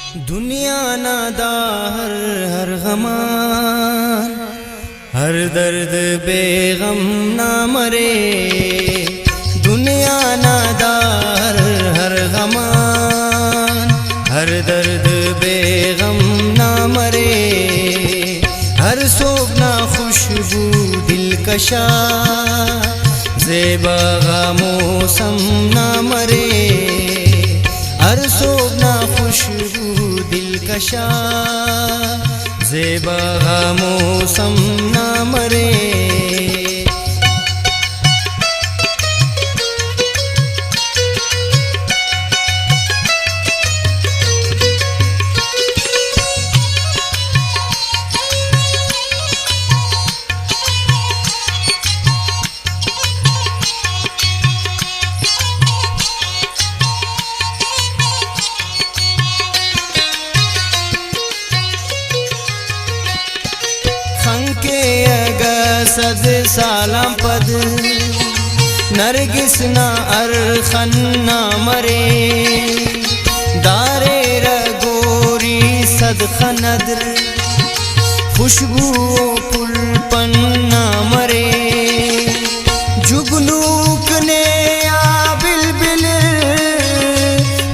दुनिया नादा हर गमान, हर दर्द बेगम ना मरे। दुनिया नादा हर गमान, हर दर्द बेगम ना मरे। हर सोबना खुशबू दिलकशा, ज़ेबा मौसम ना मरे। हर सोबना खुशबू दिलकशा, ज़ेबा मौसम ना मरे। खंके अगसद सालां पद, नरगिस ना अरखन ना मरे। दारे रगोरी सदखा नदर, खुशबू पुलपन ना मरे। जुगनूक ने या बिलबिल,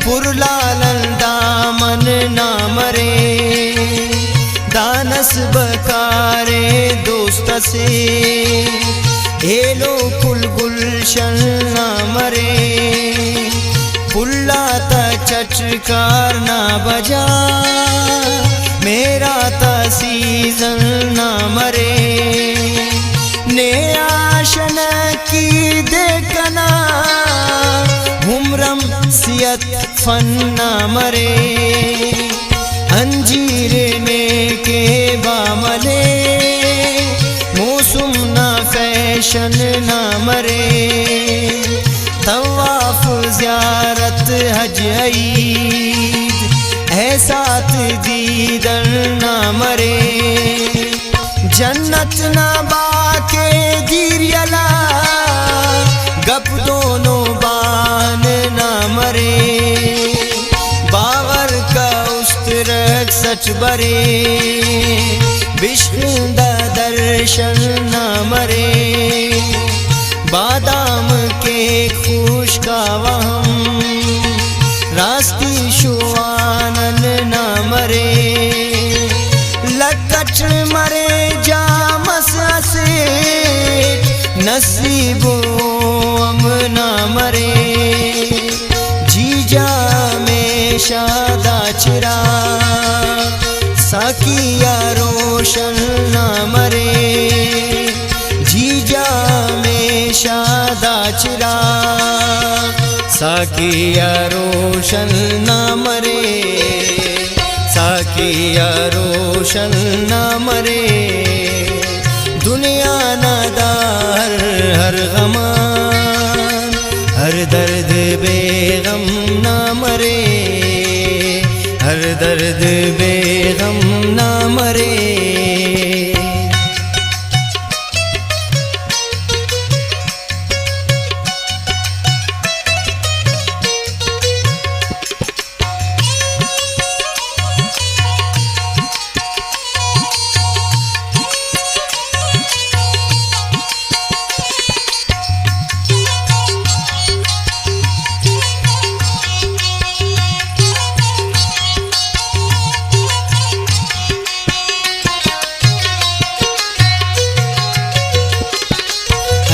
पुरलालन दामन ना मरे। दानस बकारे दोस्त से, हेलो कुल गुलशन ना मरे। पुल्लाता चटकार ना बजा, मेरा ता सीजन ना मरे। ने आशन की देखना, हुमरम सियत फन ना मरे। अंजीर में के बामले, मौसम ना फैशन ना मरे। तवाफ ज़ियारत हज ईद, एहसात दीदर ना मरे। जन्नत ना बाके दीरियला, गप दोनों बान ना मरे। बावर का उस्तरक सच बरे, बिश्किंदा दर्शन ना मरे। बादाम के खुश का वहम, रास्ती शुआनन ना मरे। लकच मरे जामस से, नसीबो अम ना मरे। जीजा में शादा चिरा, साकिया रोशन ना मरे। जीजा में शादा चिरा, साकिया रोशन ना मरे। साकिया रोशन ना मरे। दुनिया नादार हर गमान, हर दर्द बेगम ना मरे। हर दर्द बेगम ना मरे।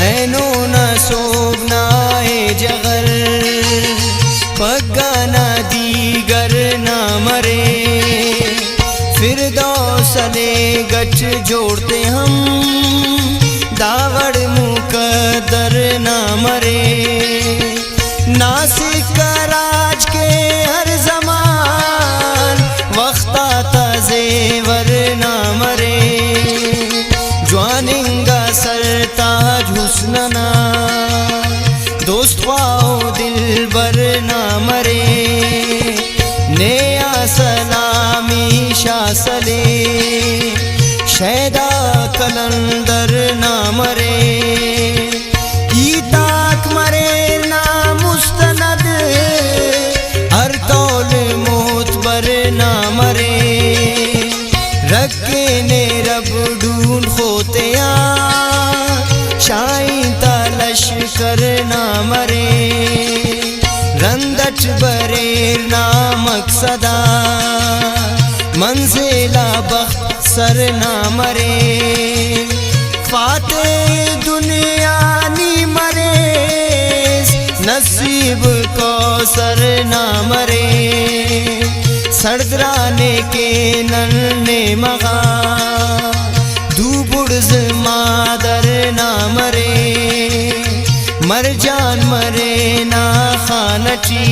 ऐनो न सोबना जगर, पगाना दीगर ना मरे। फिरदौसले गठ जोड़ते हम, दावड़ मुकद्दर ना मरे। नासिक राज के हर जमान, वक्ता तजेवर ना मरे। ज्वानिंगा सरताज हुस्नना, दोस्त ख्वाओ दिल बर ना मरे। नया सलामी शासले, शैदा कलंदर ना मरे। ईताक मरे ना मुस्तनद, हर तौल मोत बर ना मकसदा मंजिला बख्त सर ना मरे फाते दुनिया नी मरे नसीब को सर ना मरे सड़दराने के नन्हे मगा दूबुड़ज मादर ना मरे मर जान मरे ना खानची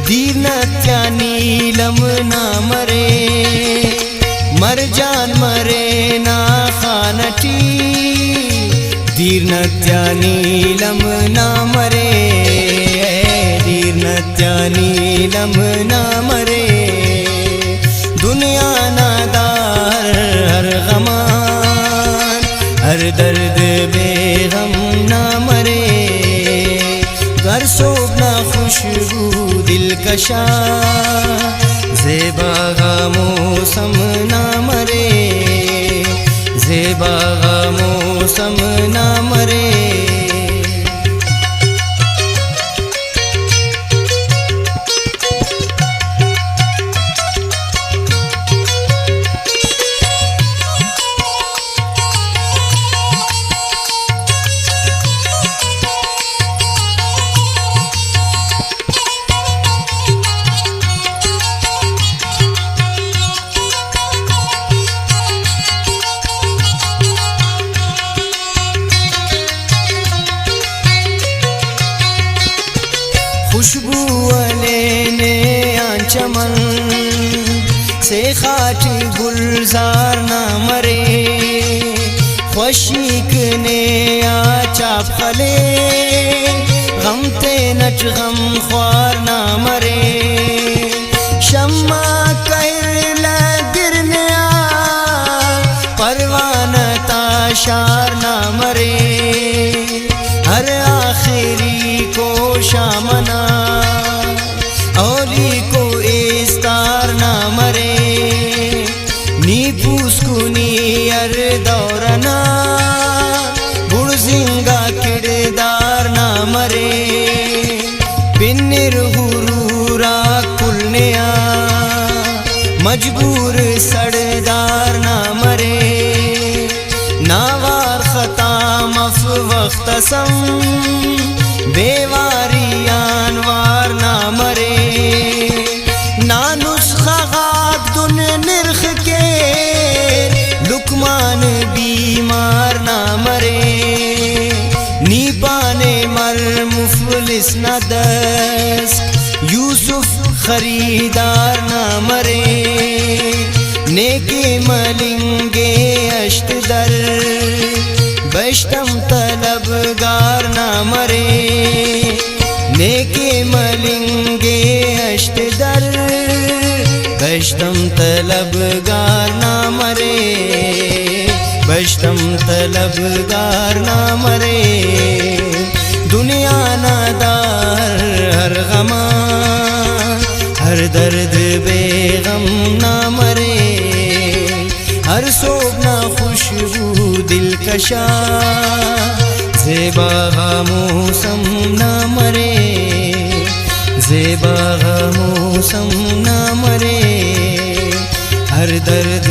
दीनत्या नीलम ना मरे मर जान मरे ना खानची दीनत्या नीलम ना मरे दीनत्या नीलम ना मरे दुनिया नादार हर गमान हर दर्द बेगम ना मरे घर सोबना खुशबू दिलकशा ज़ेबा मौसम ना मरे ज़ेबा मौसम ना मरे खुशबू वाले ने आंचमन से खाटी गुलजार ना मरे खुशीक ने आचाप खले गम ते नच गम ख्वार ना मरे शम्मा कहर गिरने परवाना ताशार ना मरे हर आखिरी को शामना औली को इस्तार ना मरे नी पूसकुनी अर दौरना बुड़जिंगा किरदार ना मरे पिन्निर गुरूरा कुलनिया मजबूर सड़दार ना मरे नावार खता मफ वख्तसम बेवारियान वार ना मरे ना नुस्खा गाब दुन निर्ख के लुकमान बीमार ना मरे नी पाने मर मुफलिस ना दस यूसुफ खरीदार ना मरे नेके मलिंगे अश्त दर बश्तम तलबगार ना मरे नेके मलिंगे अश्त दर बश्तम तलबगार ना मरे बश्तम तलबगार ना मरे दुनिया नादार हर गमा हर दर्द बेगम ना मरे हर सोबना खुशबू दिलकशा ज़ेबा मौसम ना मरे ज़ेबा मौसम ना मरे हर दर्द